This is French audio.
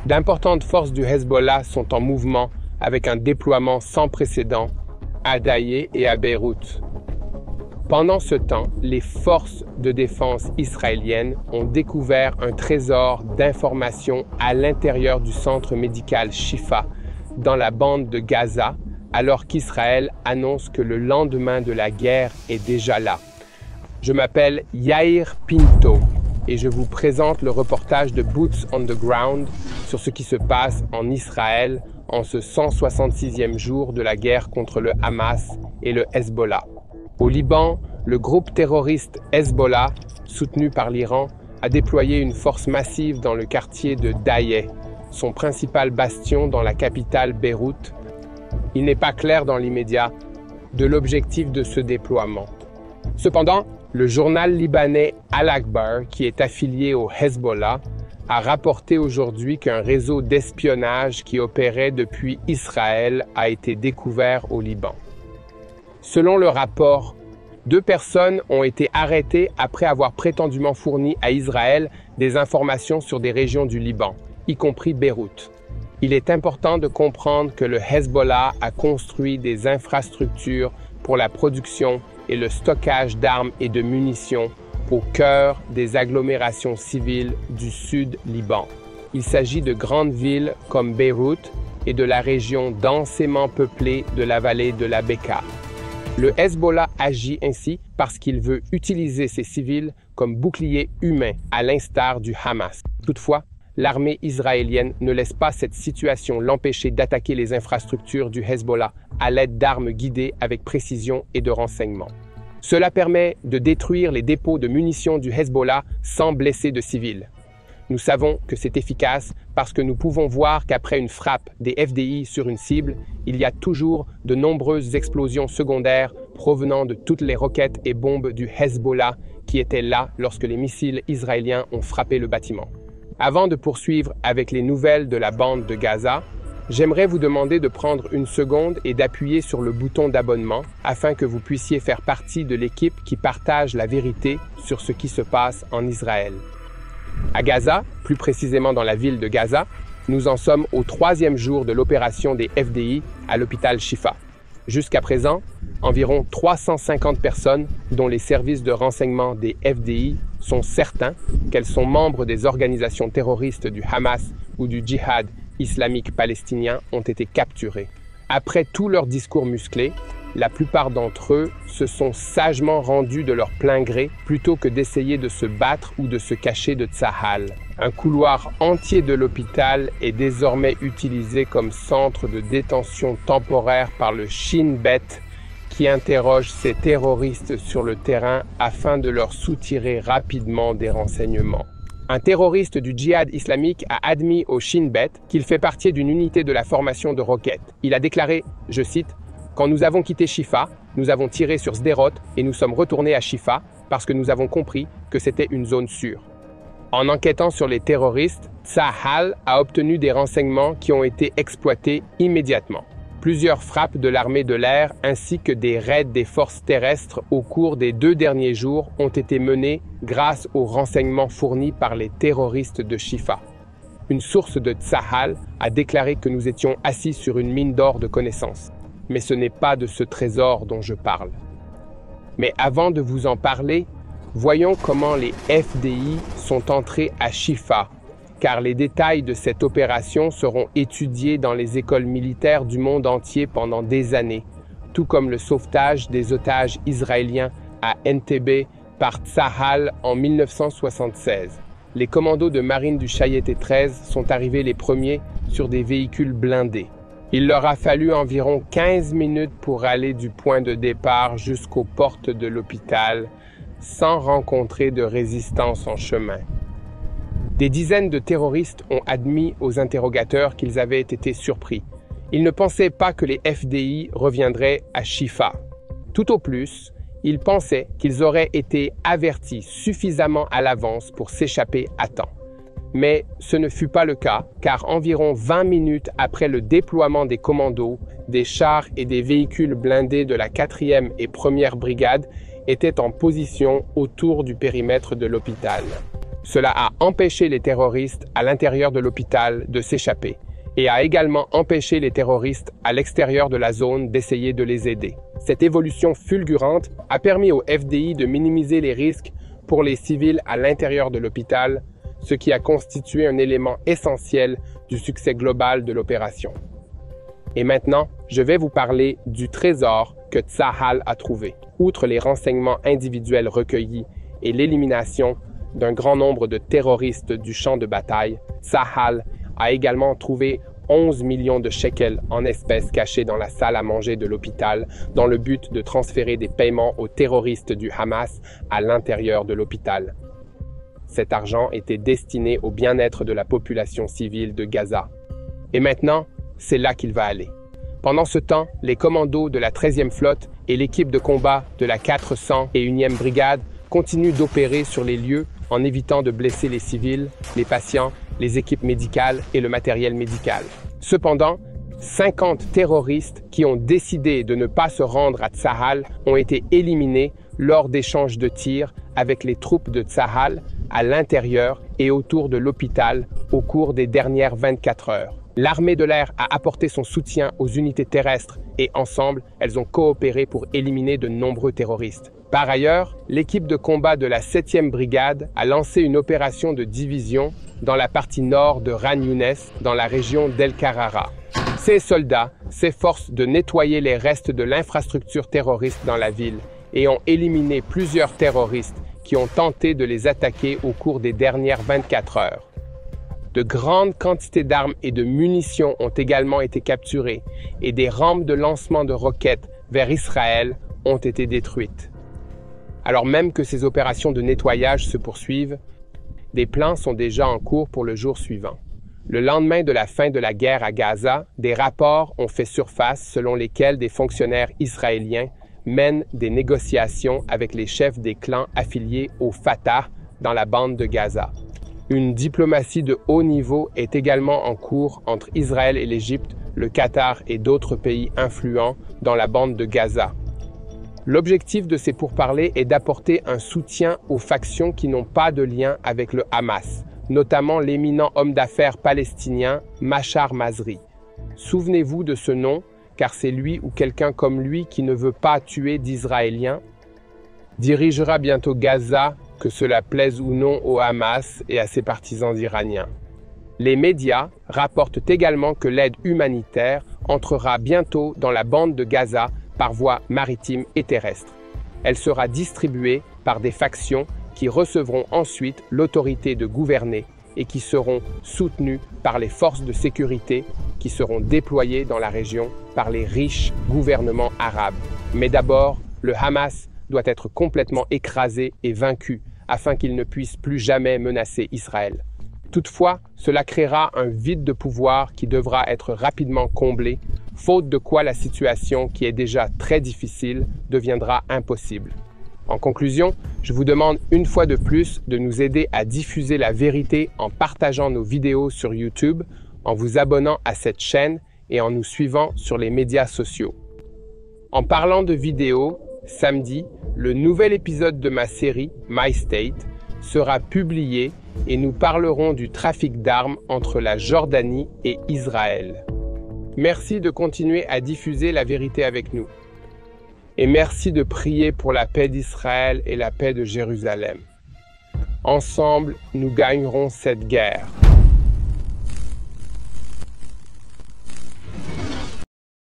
D'importantes forces du Hezbollah sont en mouvement avec un déploiement sans précédent à Daïe et à Beyrouth. Pendant ce temps, les forces de défense israéliennes ont découvert un trésor d'informations à l'intérieur du centre médical Shifa, dans la bande de Gaza, alors qu'Israël annonce que le lendemain de la guerre est déjà là. Je m'appelle Yair Pinto et je vous présente le reportage de Boots on the Ground sur ce qui se passe en Israël en ce 166e jour de la guerre contre le Hamas et le Hezbollah. Au Liban, le groupe terroriste Hezbollah, soutenu par l'Iran, a déployé une force massive dans le quartier de Daïe, son principal bastion dans la capitale Beyrouth. Il n'est pas clair dans l'immédiat de l'objectif de ce déploiement. Cependant, le journal libanais Al-Akhbar, qui est affilié au Hezbollah, a rapporté aujourd'hui qu'un réseau d'espionnage qui opérait depuis Israël a été découvert au Liban. Selon le rapport, 2 personnes ont été arrêtées après avoir prétendument fourni à Israël des informations sur des régions du Liban, y compris Beyrouth. Il est important de comprendre que le Hezbollah a construit des infrastructures pour la production et le stockage d'armes et de munitions au cœur des agglomérations civiles du sud Liban. Il s'agit de grandes villes comme Beyrouth et de la région densément peuplée de la vallée de la Bekaa. Le Hezbollah agit ainsi parce qu'il veut utiliser ces civils comme boucliers humains, à l'instar du Hamas. Toutefois, l'armée israélienne ne laisse pas cette situation l'empêcher d'attaquer les infrastructures du Hezbollah à l'aide d'armes guidées avec précision et de renseignement. Cela permet de détruire les dépôts de munitions du Hezbollah sans blesser de civils. Nous savons que c'est efficace parce que nous pouvons voir qu'après une frappe des FDI sur une cible, il y a toujours de nombreuses explosions secondaires provenant de toutes les roquettes et bombes du Hezbollah qui étaient là lorsque les missiles israéliens ont frappé le bâtiment. Avant de poursuivre avec les nouvelles de la bande de Gaza, j'aimerais vous demander de prendre une seconde et d'appuyer sur le bouton d'abonnement afin que vous puissiez faire partie de l'équipe qui partage la vérité sur ce qui se passe en Israël. À Gaza, plus précisément dans la ville de Gaza, nous en sommes au 3e jour de l'opération des FDI à l'hôpital Shifa. Jusqu'à présent, environ 350 personnes, dont les services de renseignement des FDI, sont certains qu'elles sont membres des organisations terroristes du Hamas ou du Djihad islamique palestinien, ont été capturées. Après tout leur discours musclé, la plupart d'entre eux se sont sagement rendus de leur plein gré plutôt que d'essayer de se battre ou de se cacher de Tsahal. Un couloir entier de l'hôpital est désormais utilisé comme centre de détention temporaire par le Shin Bet, qui interroge ces terroristes sur le terrain afin de leur soutirer rapidement des renseignements. Un terroriste du djihad islamique a admis au Shin Bet qu'il fait partie d'une unité de la formation de roquettes. Il a déclaré, je cite, « Quand nous avons quitté Shifa, nous avons tiré sur Sderot et nous sommes retournés à Shifa parce que nous avons compris que c'était une zone sûre. » En enquêtant sur les terroristes, Tsahal a obtenu des renseignements qui ont été exploités immédiatement. Plusieurs frappes de l'armée de l'air ainsi que des raids des forces terrestres au cours des 2 derniers jours ont été menés grâce aux renseignements fournis par les terroristes de Shifa. Une source de Tsahal a déclaré que nous étions assis sur une mine d'or de connaissances. Mais ce n'est pas de ce trésor dont je parle. Mais avant de vous en parler, voyons comment les FDI sont entrés à Shifa, car les détails de cette opération seront étudiés dans les écoles militaires du monde entier pendant des années, tout comme le sauvetage des otages israéliens à Entebbe par Tsahal en 1976. Les commandos de marine du Chayeté 13 sont arrivés les premiers sur des véhicules blindés. Il leur a fallu environ 15 minutes pour aller du point de départ jusqu'aux portes de l'hôpital, sans rencontrer de résistance en chemin. Des dizaines de terroristes ont admis aux interrogateurs qu'ils avaient été surpris. Ils ne pensaient pas que les FDI reviendraient à Shifa. Tout au plus, ils pensaient qu'ils auraient été avertis suffisamment à l'avance pour s'échapper à temps. Mais ce ne fut pas le cas, car environ 20 minutes après le déploiement des commandos, des chars et des véhicules blindés de la 4e et 1e brigade étaient en position autour du périmètre de l'hôpital. Cela a empêché les terroristes à l'intérieur de l'hôpital de s'échapper et a également empêché les terroristes à l'extérieur de la zone d'essayer de les aider. Cette évolution fulgurante a permis au FDI de minimiser les risques pour les civils à l'intérieur de l'hôpital, ce qui a constitué un élément essentiel du succès global de l'opération. Et maintenant, je vais vous parler du trésor que Tsahal a trouvé. Outre les renseignements individuels recueillis et l'élimination d'un grand nombre de terroristes du champ de bataille, Tsahal a également trouvé 11 millions de shekels en espèces cachés dans la salle à manger de l'hôpital dans le but de transférer des paiements aux terroristes du Hamas à l'intérieur de l'hôpital. Cet argent était destiné au bien-être de la population civile de Gaza. Et maintenant, c'est là qu'il va aller. Pendant ce temps, les commandos de la 13e flotte et l'équipe de combat de la 401e brigade continuent d'opérer sur les lieux en évitant de blesser les civils, les patients, les équipes médicales et le matériel médical. Cependant, 50 terroristes qui ont décidé de ne pas se rendre à Tsahal ont été éliminés lors d'échanges de tirs avec les troupes de Tsahal à l'intérieur et autour de l'hôpital au cours des dernières 24 heures. L'armée de l'air a apporté son soutien aux unités terrestres et ensemble, elles ont coopéré pour éliminer de nombreux terroristes. Par ailleurs, l'équipe de combat de la 7e brigade a lancé une opération de division dans la partie nord de Ran Younes, dans la région d'El Karara. Ces soldats s'efforcent de nettoyer les restes de l'infrastructure terroriste dans la ville et ont éliminé plusieurs terroristes qui ont tenté de les attaquer au cours des dernières 24 heures. De grandes quantités d'armes et de munitions ont également été capturées et des rampes de lancement de roquettes vers Israël ont été détruites. Alors même que ces opérations de nettoyage se poursuivent, des plans sont déjà en cours pour le jour suivant. Le lendemain de la fin de la guerre à Gaza, des rapports ont fait surface selon lesquels des fonctionnaires israéliens mènent des négociations avec les chefs des clans affiliés au Fatah dans la bande de Gaza. Une diplomatie de haut niveau est également en cours entre Israël et l'Égypte, le Qatar et d'autres pays influents dans la bande de Gaza. L'objectif de ces pourparlers est d'apporter un soutien aux factions qui n'ont pas de lien avec le Hamas, notamment l'éminent homme d'affaires palestinien Machar Mazri. Souvenez-vous de ce nom, car c'est lui ou quelqu'un comme lui qui ne veut pas tuer d'Israéliens, dirigera bientôt Gaza, que cela plaise ou non au Hamas et à ses partisans iraniens. Les médias rapportent également que l'aide humanitaire entrera bientôt dans la bande de Gaza par voie maritime et terrestre. Elle sera distribuée par des factions qui recevront ensuite l'autorité de gouverner et qui seront soutenues par les forces de sécurité qui seront déployées dans la région par les riches gouvernements arabes. Mais d'abord, le Hamas doit être complètement écrasé et vaincu afin qu'il ne puisse plus jamais menacer Israël. Toutefois, cela créera un vide de pouvoir qui devra être rapidement comblé, faute de quoi la situation, qui est déjà très difficile, deviendra impossible. En conclusion, je vous demande une fois de plus de nous aider à diffuser la vérité en partageant nos vidéos sur YouTube, en vous abonnant à cette chaîne et en nous suivant sur les médias sociaux. En parlant de vidéos, samedi, le nouvel épisode de ma série My State sera publié et nous parlerons du trafic d'armes entre la Jordanie et Israël. Merci de continuer à diffuser la vérité avec nous. Et merci de prier pour la paix d'Israël et la paix de Jérusalem. Ensemble, nous gagnerons cette guerre.